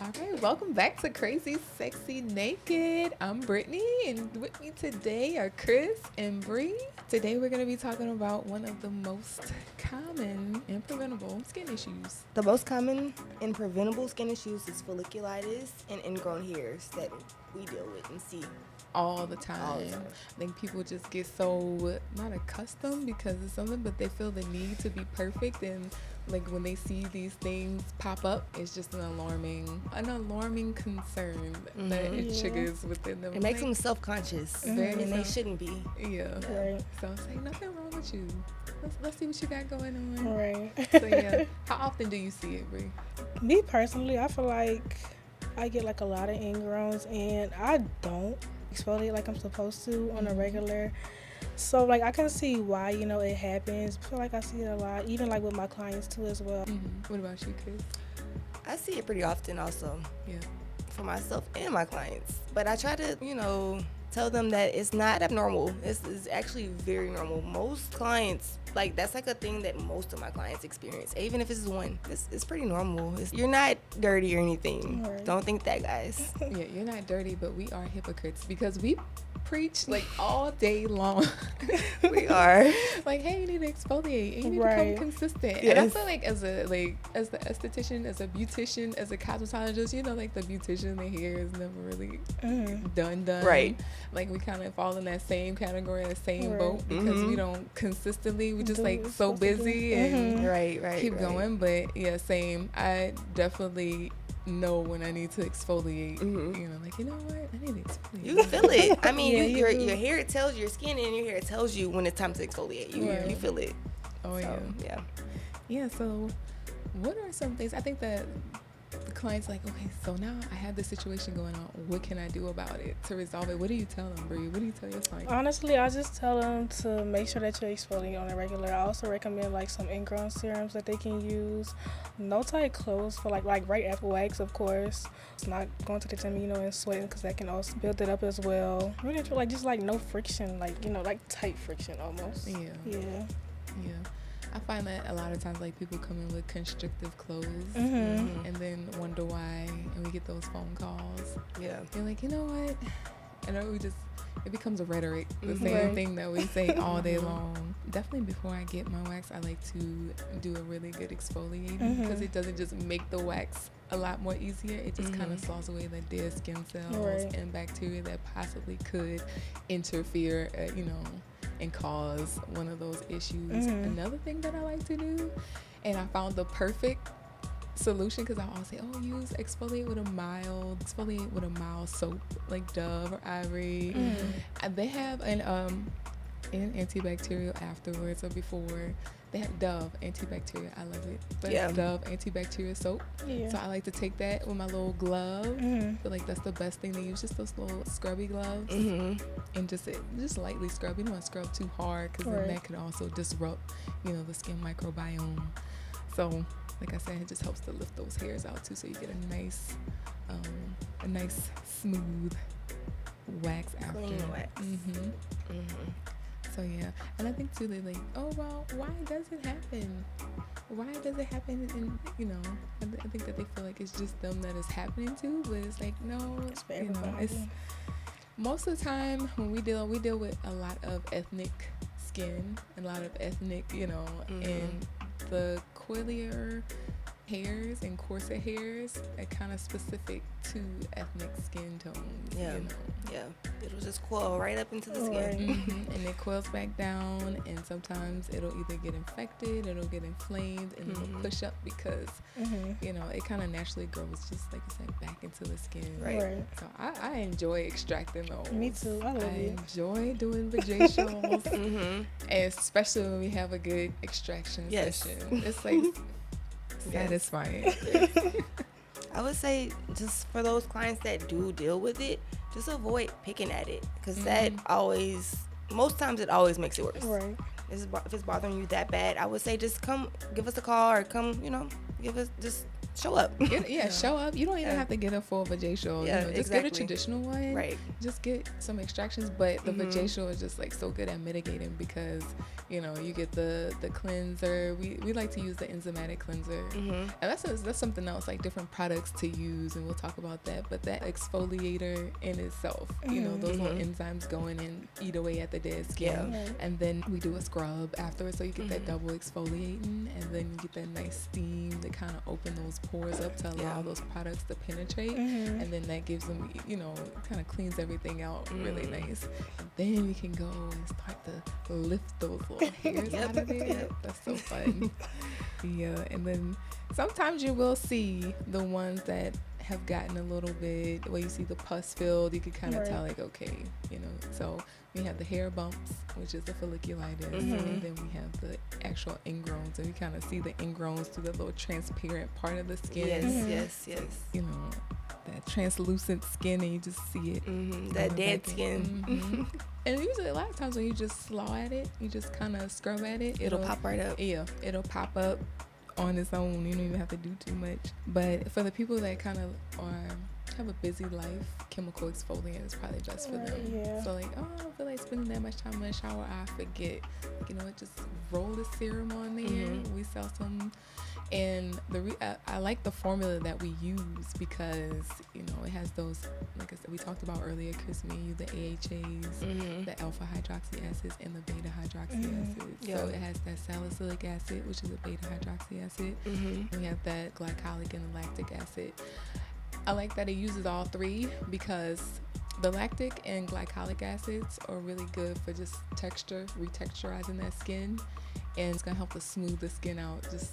All right, welcome back to Crazy Sexy Naked. I'm Brittany, and with me today are Chris and Bree. Today we're going to be talking about one of the most common and preventable skin issues. The most common and preventable skin issues is folliculitis and ingrown hairs that we deal with and see All the time. all the time. I think people just get so not accustomed because it's something, but they feel the need to be perfect, and like when they see these things pop up, it's just an alarming concern that it triggers within them. It makes them self-conscious, and they shouldn't be. Yeah. Right. So it's like nothing wrong with you. Let's see what you got going on. Right. So yeah, how often do you see it, Bree? Me personally, I feel like I get like a lot of ingrowns, and I don't exfoliate like I'm supposed to on a regular. So like I can see why it happens. I feel like I see it a lot, even like with my clients too as well. What about you, Chris? I see it pretty often also Yeah. for myself and my clients. But I try to, tell them that it's not abnormal. It's actually very normal. Most clients, like that's like a thing that most of my clients experience. Even if it's one, it's pretty normal. You're not dirty or anything. Right. Don't think that, guys. Yeah, you're not dirty, but we are hypocrites because we preach like all day long. We are. Like, hey, you need to exfoliate. And you need to Right. become consistent. Yes. And I feel like as the esthetician, as a beautician, as a cosmetologist, like the beautician, their hair is never really done. Right. Like we kind of fall in that same category, that same Right. boat because we don't consistently. We just Do like what so we're supposed to do. busy and Right. keep going. But yeah, same. I definitely know when I need to exfoliate. Like, you know what? I need to exfoliate. You can feel it. I mean, Yeah, your you do. hair tells your skin, and your hair tells you when it's time to exfoliate. You feel it. Oh, So, yeah. yeah. Yeah, so what are some things? I think that the client's like, okay, so now I have this situation going on. What can I do about it to resolve it? What do you tell them, Bree? What do you tell your client? Honestly, I just tell them to make sure that you're exfoliating on a regular. I also recommend like some ingrown serums that they can use. No tight clothes for like right after wax, of course. It's not going to the gym, and sweating because that can also build it up as well. Really, like just like no friction, like like tight friction almost. Yeah. Yeah. I find that a lot of times, like, people come in with constrictive clothes and then wonder why, and we get those phone calls. Yeah. You're like, you know what? And then it becomes a rhetoric, the same Right. thing that we say all day long. Definitely before I get my wax, I like to do a really good exfoliating because it doesn't just make the wax a lot more easier. It just kind of saws away the dead skin cells Right. and bacteria that possibly could interfere, and cause one of those issues. Another thing that I like to do, and I found the perfect solution, because I always say, exfoliate with a mild soap like Dove or Ivory. And they have an antibacterial afterwards or before. They have Dove antibacterial. I love it. But Yeah. Dove antibacterial soap. Yeah. So I like to take that with my little glove. I feel like that's the best thing to use. Just those little scrubby gloves, and just lightly scrub. You don't want to scrub too hard because then Right. that could also disrupt, the skin microbiome. So, like I said, it just helps to lift those hairs out too, so you get a nice smooth wax after. Clean wax. So yeah, and I think too, they're like, oh well, why does it happen? Why does it happen? And I think that they feel like it's just them that it's happening to, but it's like no, It's for everybody. it's most of the time when we deal with a lot of ethnic skin, and a lot of ethnic, and the coilier hairs and corset hairs are kind of specific to ethnic skin tones. Yeah. Yeah. It'll just coil right up into the skin. And it coils back down, and sometimes it'll either get infected, it'll get inflamed, and it'll push up because it kind of naturally grows, just like you said, back into the skin. Right. So I enjoy extracting those. Me too. I love it. Enjoy doing vajacials, and especially when we have a good extraction session. It's like satisfying. I would say just for those clients that do deal with it, just avoid picking at it, because that most times it always makes it worse. Right. If it's bothering you that bad, I would say just come give us a call, or come, just show up. Show up. You don't even have to get a full vajacial. Yeah, just get a traditional one. Right. Just get some extractions. But the vajacial is just like so good at mitigating because, you get the cleanser. We like to use the enzymatic cleanser. And that's something else, like different products to use, and we'll talk about that. But that exfoliator in itself, those little enzymes go in and eat away at the dead skin. Yeah. And then we do a scrub afterwards, so you get that double exfoliating, and then you get that nice steam that kind of open those pores up to allow those products to penetrate, and then that gives them, kind of cleans everything out really nice. And then you can go and start to lift those little hairs out of there. That's so fun. And then sometimes you will see the ones that have gotten a little bit, where you see the pus filled, you can kind of tell like, okay, so we have the hair bumps, which is the folliculitis, and then we have the actual ingrowns, and we kind of see the ingrowns through the little transparent part of the skin. Yes. That translucent skin, and you just see it. That dead skin. And usually a lot of times when you just slaw at it, you just kind of scrub at it, It'll pop right up. Yeah, it'll pop up on its own. You don't even have to do too much. But for the people that kind of have a busy life, chemical exfoliant is probably best for them. Yeah. So like, I don't feel like spending that much time in the shower. I forget. Just roll the serum on there. We sell some. And I like the formula that we use because, it has those, like I said, we talked about earlier, Chris, me, the AHAs, the alpha hydroxy acids, and the beta hydroxy acids. So it has that salicylic acid, which is a beta hydroxy acid. We have that glycolic and the lactic acid. I like that it uses all three because the lactic and glycolic acids are really good for just retexturizing that skin. And it's going to help to smooth the skin out, just,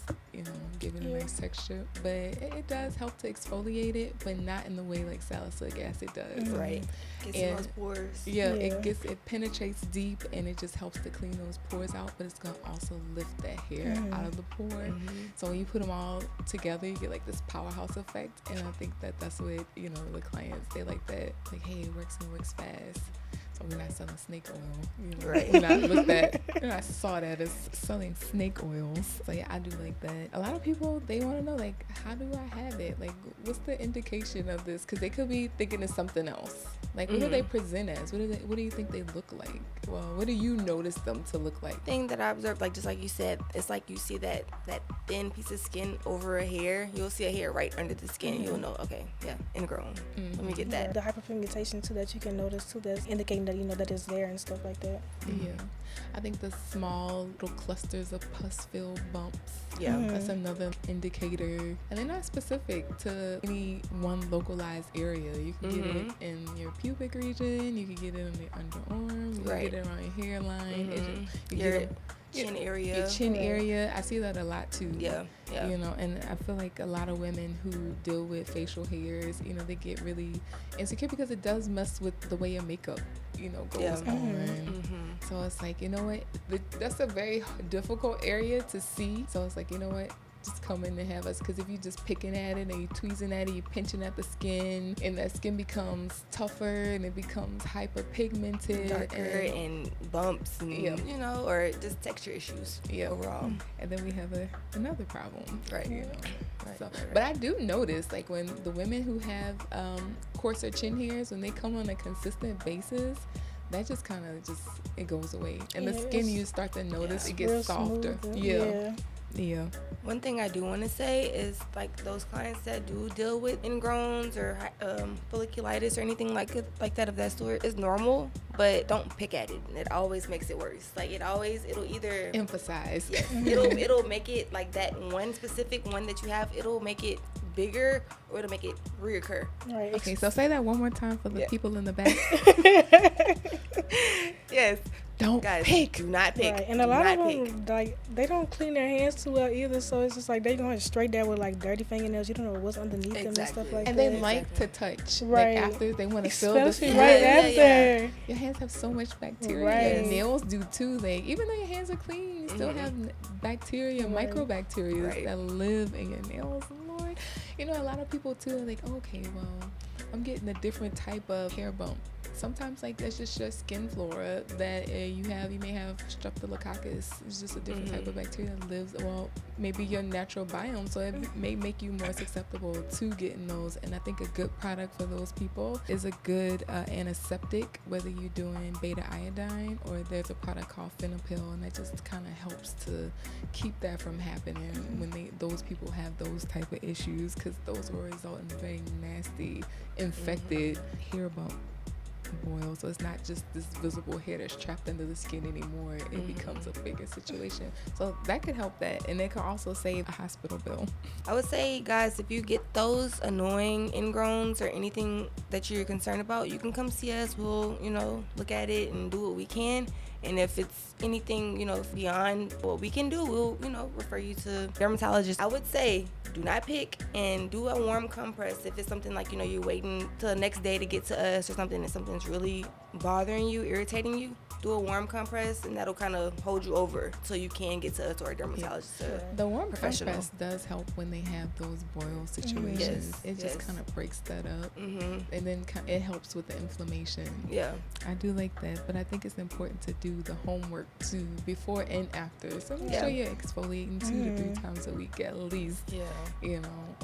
give it a nice texture. But it does help to exfoliate it, but not in the way like salicylic acid does. Right. Gets in those pores. Yeah, it penetrates deep, and it just helps to clean those pores out, but it's going to also lift that hair out of the pore. So when you put them all together, you get like this powerhouse effect. And I think that's what, the clients, they like that. Like, hey, it works fast. So we're not selling snake oil. Right. When I looked at, I saw that as selling snake oils. So yeah, I do like that. A lot of people, they want to know, like, how do I have it? Like, what's the indication of this? Because they could be thinking of something else. Like, what do they present as? What do you think they look like? Well, what do you notice them to look like? Thing that I observed, like just like you said, it's like you see that thin piece of skin over a hair. You'll see a hair right under the skin. You'll know, okay, ingrown. Let me get that. The hyperpigmentation too that you can notice too, that's indicating that that it's there and stuff like that. Yeah, I think the small little clusters of pus-filled bumps. Yeah, that's another indicator, and they're not specific to any one localized area. You can get it in your pubic region. You can get it on your underarm. You can get it around your hairline. You get it. Chin area. Your chin area. I see that a lot too. Yeah. And I feel like a lot of women who deal with facial hairs, they get really insecure because it does mess with the way your makeup, goes on. So it's like, that's a very difficult area to see. So it's like, just come in and have us, because if you just picking at it and you tweezing at it, you pinching at the skin, and that skin becomes tougher and it becomes hyperpigmented, darker, and bumps, and or just texture issues overall. And then we have another problem, right? But I do notice, like, when the women who have coarser chin hairs, when they come on a consistent basis, that just kind of it goes away, and the skin, you start to notice it gets softer. Yeah. One thing I do want to say is, like, those clients that do deal with ingrowns or folliculitis or anything like that of that sort is normal, but don't pick at it. It always makes it worse. Like, it'll either emphasize. Yes, it'll make it like that one specific one that you have. It'll make it bigger, or it'll make it reoccur. Right. Okay, so say that one more time for the people in the back. Yes. Don't pick. Do not pick. Right. And a lot of them, like, they don't clean their hands too well either, so it's just like they going straight there with like dirty fingernails. You don't know what's underneath them and stuff like that. And they like to touch. Right. Like, after they want to feel the skin. Right after. Your hands have so much bacteria. Right. Your nails do too. Like, even though your hands are clean, you still have bacteria, microbacteria that live in your nails. Lord, a lot of people too are like, okay, well, I'm getting a different type of hair bump. sometimes like that's just your skin flora that you may have streptococcus. It's just a different type of bacteria that lives, well, maybe your natural biome, so it may make you more susceptible to getting those. And I think a good product for those people is a good antiseptic, whether you're doing beta iodine or there's a product called Phenapil, and that just kind of helps to keep that from happening when those people have those type of issues, because those will result in very nasty infected hair bump boil. So it's not just this visible hair that's trapped under the skin anymore. It becomes a bigger situation. So that could help that, and it could also save a hospital bill. I would say, guys, if you get those annoying ingrowns or anything that you're concerned about, you can come see us. We'll, look at it and do what we can. And if it's anything, beyond what we can do, we'll, refer you to dermatologists. I would say do not pick and do a warm compress. If it's something like, you're waiting till the next day to get to us or something, and something's really bothering you, irritating you, do a warm compress, and that'll kind of hold you over till you can get to us or a dermatologist. The warm compress does help when they have those boil situations. It just kind of breaks that up, and then it helps with the inflammation. Yeah, I do like that, but I think it's important to do the homework too, before and after. So make sure you're exfoliating 2 to 3 times a week at least.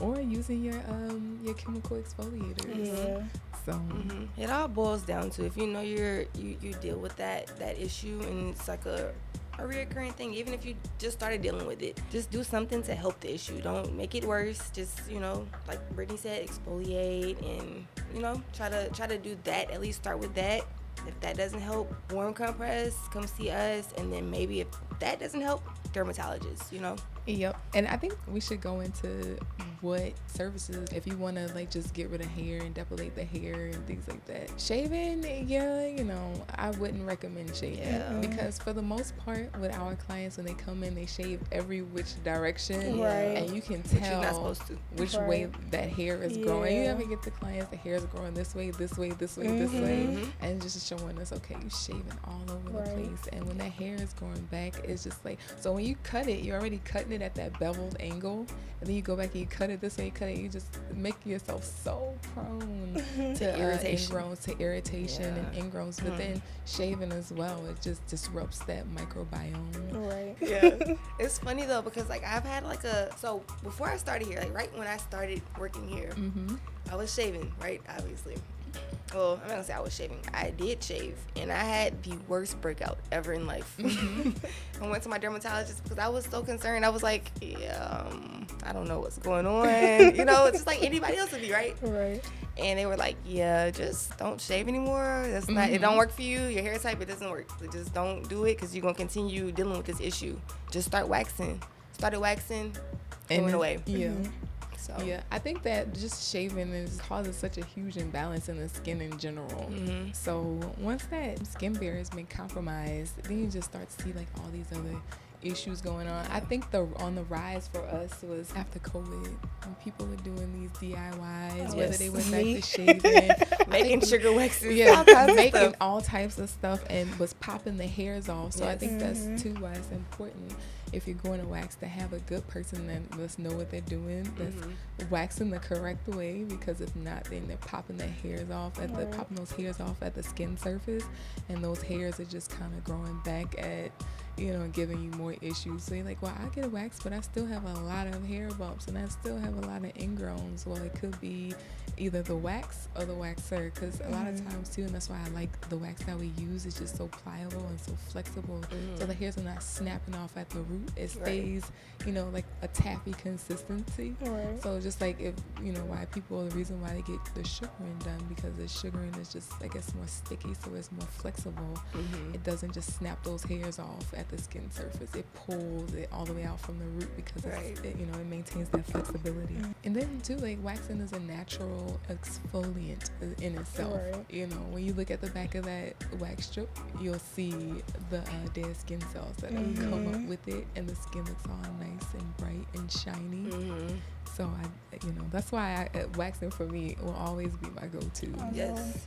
Or using your chemical exfoliators. So it all boils down to, if you deal with that issue, and it's like a reoccurring thing, even if you just started dealing with it, just do something to help the issue. Don't make it worse. Just like Brittany said, exfoliate, and try to do that. At least start with that. If that doesn't help, warm compress, come see us. And then maybe if that doesn't help, dermatologist. Yep. And I think we should go into what services, if you want to just get rid of hair and depilate the hair and things like that. Shaving, I wouldn't recommend shaving, because for the most part with our clients, when they come in, they shave every which direction, and you can tell you're not supposed to. which way that hair is growing. You ever get the clients, the hair is growing this way, this way, this way, this way, and just showing us, okay, you're shaving all over the place, and when that hair is growing back, it's just so when you cut it, you're already cutting it at that beveled angle, and then you go back and you cut it this way, you just make yourself so prone to irritation and ingrowns. But then shaving as well, it just disrupts that microbiome. It's funny though, because I've had so before I started here, right when I started working here, I was shaving, right? Obviously. Well, I'm not gonna say I was shaving. I did shave, and I had the worst breakout ever in life. I went to my dermatologist because I was so concerned. I was like, I don't know what's going on. It's just like anybody else would be, right? Right. And they were like, just don't shave anymore. That's not. It don't work for you. Your hair type, it doesn't work. So just don't do it, because you're gonna continue dealing with this issue. Just start waxing. Started waxing, and went away. So. Yeah, I think that just shaving causes such a huge imbalance in the skin in general. So once that skin barrier has been compromised, then you just start to see all these other issues going on. I think on the rise for us was after COVID, when people were doing these DIYs, whether they went back to shaving, making sugar waxes, making all types of stuff, and was popping the hairs off. So I think that's too why it's important, if you're going to wax, to have a good person that must know what they're doing, that's waxing the correct way, because if not, then they're popping their hairs off popping those hairs off at the skin surface, and those hairs are just kind of growing back at giving you more issues. So you're like, well, I get a wax, but I still have a lot of hair bumps, and I still have a lot of ingrowns. Well, it could be either the wax or the waxer, because a lot of times too, and that's why I like the wax that we use, it's just so pliable and so flexible, so the hairs are not snapping off at the root. It stays like a taffy consistency. So just if the reason why they get the sugaring done, because the sugaring is just it's more sticky, so it's more flexible. It doesn't just snap those hairs off at the skin surface. It pulls it all the way out from the root, because it maintains that flexibility. And then too, waxing is a natural exfoliant in itself. When you look at the back of that wax strip, you'll see the dead skin cells that have come up with it, and the skin looks all nice and bright and shiny. So that's why waxing for me will always be my go-to.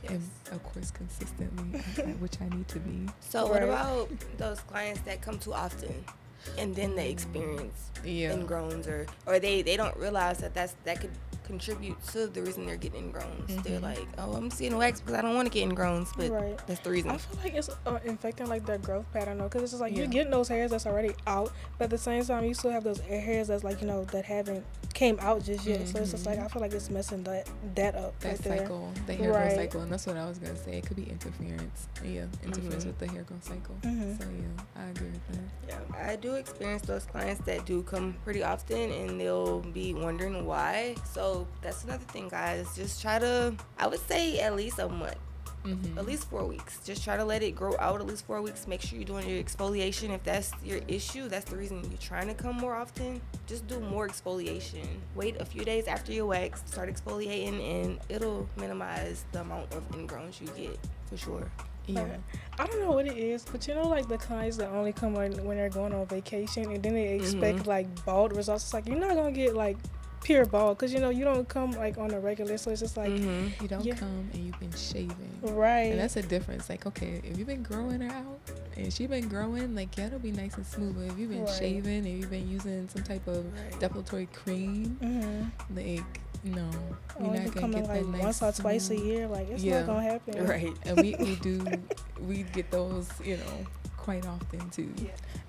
And of course consistently, which I need to be. So what about those clients that come too often, and then they experience ingrowns, or they don't realize that could contribute to the reason they're getting ingrowns. They're like, oh, I'm just getting waxed because I don't want to get ingrowns, but that's the reason. I feel like it's infecting like their growth pattern though, because it's just like you're getting those hairs that's already out, but at the same time you still have those hairs that's like, you know, that haven't came out just yet. So it's just like I feel like it's messing that up. That right cycle, the hair growth cycle, and that's what I was gonna say. It could be interference. Interference with the hair growth cycle. So I agree with that. Yeah, I do experience those clients that do come pretty often, and they'll be wondering why. So that's another thing, guys. Just try to, I would say, at least a month. At least 4 weeks. Just try to let it grow out at least 4 weeks. Make sure you're doing your exfoliation. If that's your issue, that's the reason you're trying to come more often, just do more exfoliation. Wait a few days after your wax, start exfoliating, and it'll minimize the amount of ingrowns you get for sure. I don't know what it is, but you know, like the clients that only come when they're going on vacation, and then they expect like bald results. It's like you're not gonna get like pure bald, because you know you don't come like on a regular, so it's just like you don't come and you've been shaving, right? And that's a difference. Like, okay, if you've been growing her out and she been growing, like, yeah, it'll be nice and smooth. But if you've been shaving and you've been using some type of depilatory cream, like, no, you're not gonna get like that nice once or twice a year. Like, it's not gonna happen, right? And we get those, you know, quite often too.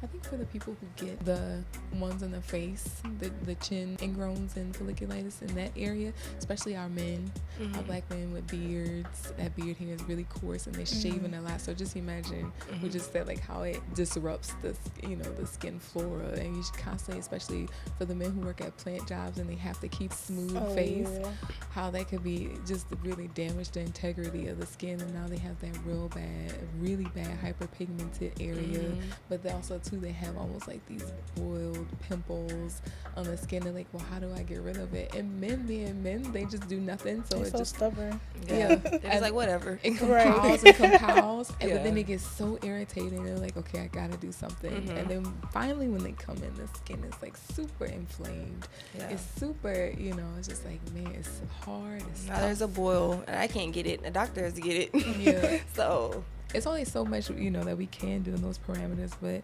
I think for the people who get the ones on the face, the chin ingrowns and folliculitis in that area, especially our men, our black men with beards, that beard hair is really coarse and they're shaving a lot. So just imagine, we just said like how it disrupts the skin flora, and you should constantly, especially for the men who work at plant jobs and they have to keep smooth face, how that could be just really damage the integrity of the skin, and now they have that really bad hyperpigmented area, but they also too they have almost like these boiled pimples on the skin. They're like, well, how do I get rid of it? And men being men, they just do nothing. So they're it's so just stubborn. It's like whatever. It compiles and compiles, and but then they get so irritated. They're like, okay, I gotta do something. And then finally, when they come in, the skin is like super inflamed. It's super, you know, it's just like, man, it's hard. Now there's a boil, and I can't get it. The doctor has to get it. So it's only so much, you know, that we can do in those parameters, but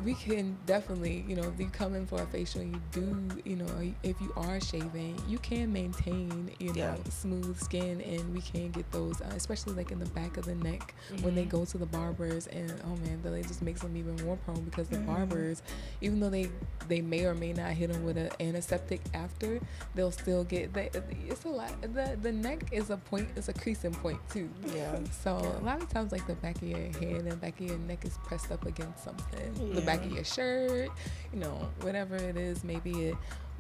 we can definitely, you know, if you come in for a facial and you do, you know, if you are shaving, you can maintain, you know, smooth skin, and we can get those, especially like in the back of the neck when they go to the barbers, and oh man, that just makes them even more prone, because the barbers, even though they may or may not hit them with an antiseptic after, they'll still get it's a lot. The neck is a creasing point too. So a lot of times, like the back of your head and the back of your neck is pressed up against something. The back of your shirt, you know, whatever it is, maybe it.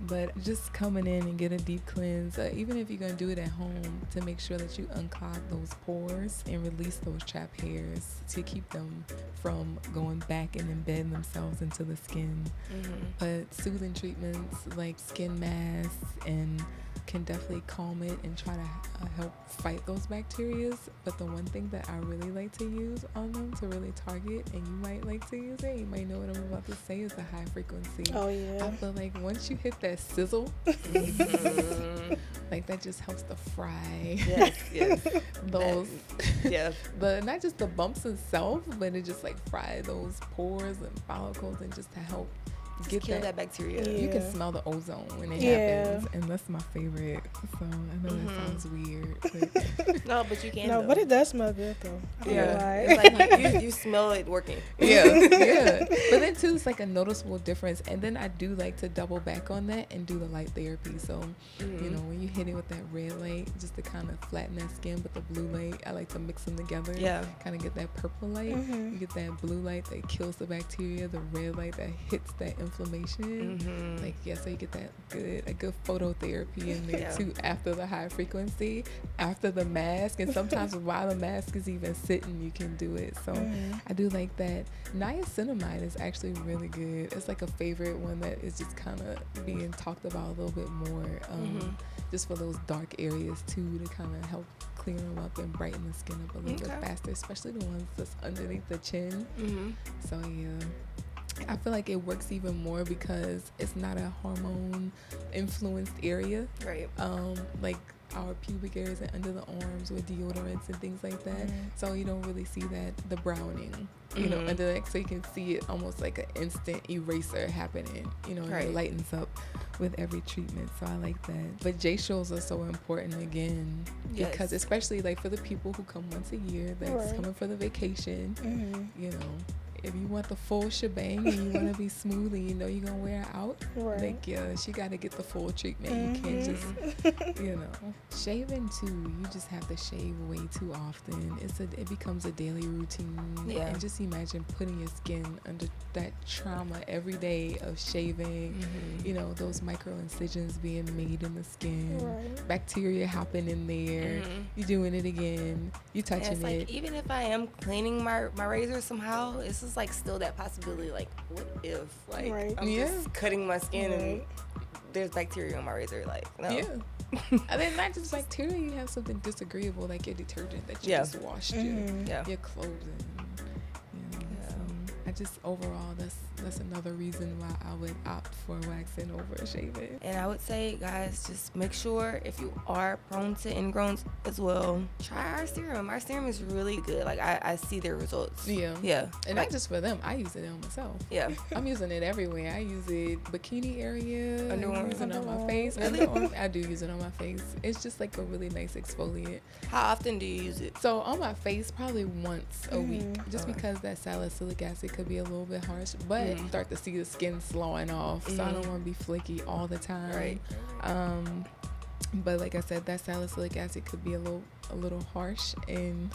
But just coming in and get a deep cleanse, even if you're going to do it at home, to make sure that you unclog those pores and release those trapped hairs to keep them from going back and embedding themselves into the skin. But soothing treatments like skin masks and can definitely calm it and try to help fight those bacteria. But the one thing that I really like to use on them to really target, and you might like to use it, you might know what I'm about to say, is the high frequency. I feel like once you hit that sizzle, like that just helps to fry those the not just the bumps itself, but it just like fry those pores and follicles, and just to help kill that bacteria. You can smell the ozone when it happens, and that's my favorite. So I know that sounds weird, but no, but you can. No, but it does smell good though. It's like you smell it working. But then too, it's like a noticeable difference. And then I do like to double back on that and do the light therapy. So you know, when you hit it with that red light, just to kind of flatten that skin, but the blue light, I like to mix them together. Kind of get that purple light. You get that blue light that kills the bacteria. The red light that hits that inflammation. Like, so you get that a good phototherapy in there too, after the high frequency, after the mask, and sometimes while the mask is even sitting, you can do it. So I do like that. Niacinamide is actually really good. It's like a favorite one that is just kind of being talked about a little bit more, just for those dark areas too, to kind of help clear them up and brighten the skin up a little bit faster, especially the ones that's underneath the chin. So I feel like it works even more because it's not a hormone influenced area. Like our pubic areas and under the arms with deodorants and things like that. So you don't really see the browning, you know, under the neck. So you can see it almost like an instant eraser happening, you know, and it lightens up. with every treatment, so I like that. But J-shows are so important again, because especially like for the people who come once a year, that's coming for the vacation, you know, if you want the full shebang and you want to be smooth and you know you're gonna wear it out, like she got to get the full treatment. You can't just, you know, shaving too. You just have to shave way too often. It becomes a daily routine. And just imagine putting your skin under that trauma every day of shaving. You know, those micro incisions being made in the skin, bacteria hopping in there. You doing it again. You touching it's like, even if I am cleaning my razor somehow, it's just like still that possibility, like what if like I'm just cutting my skin and there's bacteria on my razor, like no. And then not just bacteria, you have something disagreeable like your detergent that you just washed your clothes in, you know. So I just overall that's another reason why I would opt for waxing over shaving. And I would say, guys, just make sure if you are prone to ingrowns as well, try our serum. Our serum is really good. Like I see their results. And like, not just for them, I use it on myself. I'm using it everywhere. I use it bikini area, underarm, using it on my face. Underarm, I do use it on my face. It's just like a really nice exfoliant. How often do you use it? So on my face, probably once a week, just because that salicylic acid could be a little bit harsh, but start to see the skin slowing off, so I don't want to be flaky all the time. But like I said, that salicylic acid could be a little harsh, and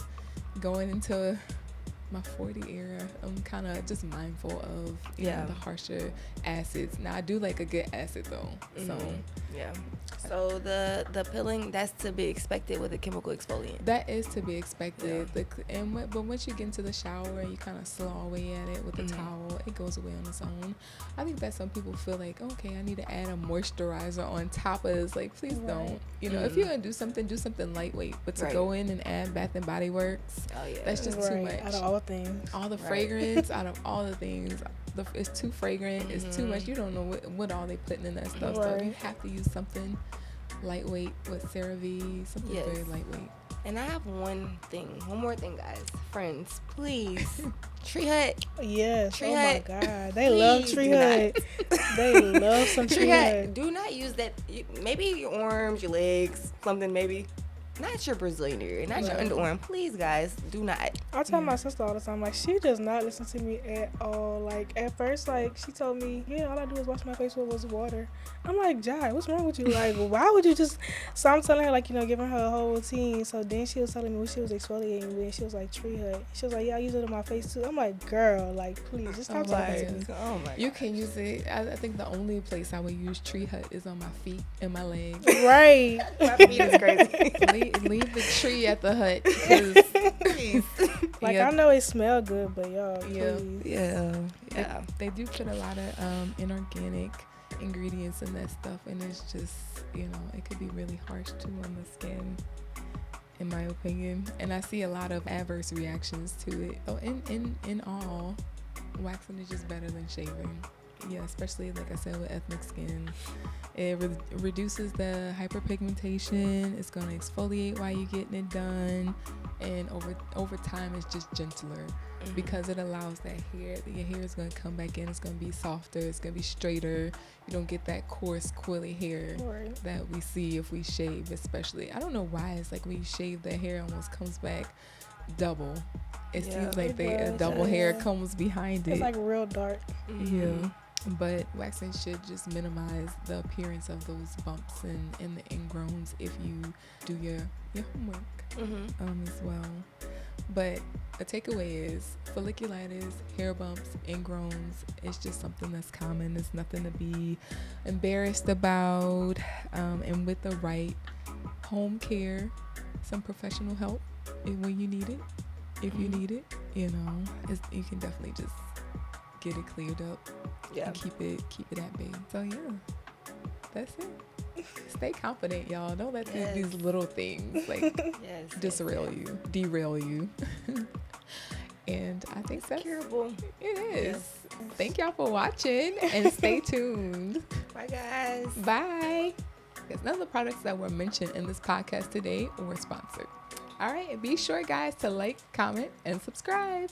going into my 40 era, I'm kind of just mindful of you know, the harsher acids. Now I do like a good acid though, so the peeling, that's to be expected with a chemical exfoliant. That is to be expected. But once you get into the shower and you kind of slaw away at it with a towel, it goes away on its own. I think that some people feel like, okay, I need to add a moisturizer on top of this. Like, please don't. You know, if you're gonna do something lightweight. But to go in and add Bath and Body Works, that's just too much. Out of all things, all the fragrance, out of all the things, it's too fragrant. It's too much. You don't know what all they putting in that stuff. So you have to use something lightweight with CeraVe, something very lightweight. And I have one more thing, guys. Friends, please. Tree Hut. Yes. Tree Hut. My God. They love Tree Hut. They love some Tree Hut. Do not use that. Maybe your arms, your legs, something maybe. Not your Brazilian area, not your underarm. Please, guys, do not. I tell my sister all the time, like, she does not listen to me at all. Like, at first, like, she told me, all I do is wash my face with water. I'm like, Jai, what's wrong with you? Like, why would you just... So I'm telling her, like, giving her a whole routine. So then she was telling me what she was exfoliating with, and she was like, Tree Hut. She was like, I use it on my face, too. I'm like, girl, like, please, just stop talking to me. Oh, my God. You can use it. I think the only place I would use Tree Hut is on my feet and my legs. Right. My feet is crazy. Leave the tree at the hut. Please. Like, I know it smells good, but y'all, please. They do put a lot of inorganic ingredients in that stuff, and it's just, it could be really harsh too on the skin, in my opinion. And I see a lot of adverse reactions to it. So in all, waxing is just better than shaving. Especially like I said with ethnic skin, it reduces the hyperpigmentation. It's gonna exfoliate while you're getting it done, and over time it's just gentler because it allows that hair. Your hair is gonna come back in. It's gonna be softer. It's gonna be straighter. You don't get that coarse, coily hair that we see if we shave. Especially, I don't know why it's like when you shave, the hair almost comes back double. It seems like a double hair comes behind it. It's like real dark. But waxing should just minimize the appearance of those bumps and the ingrowns if you do your homework as well. But a takeaway is folliculitis, hair bumps, ingrowns, it's just something that's common. It's nothing to be embarrassed about. And with the right home care, some professional help when you need it, if you need it, you can definitely just get it cleared up. And keep it at bay. So that's it. Stay confident, y'all. Don't let these little things derail you. And I think that's curable. It is. Thank y'all for watching, and stay tuned. Bye, guys. Bye. Because none of the products that were mentioned in this podcast today were sponsored. All right, be sure, guys, to like, comment, and subscribe.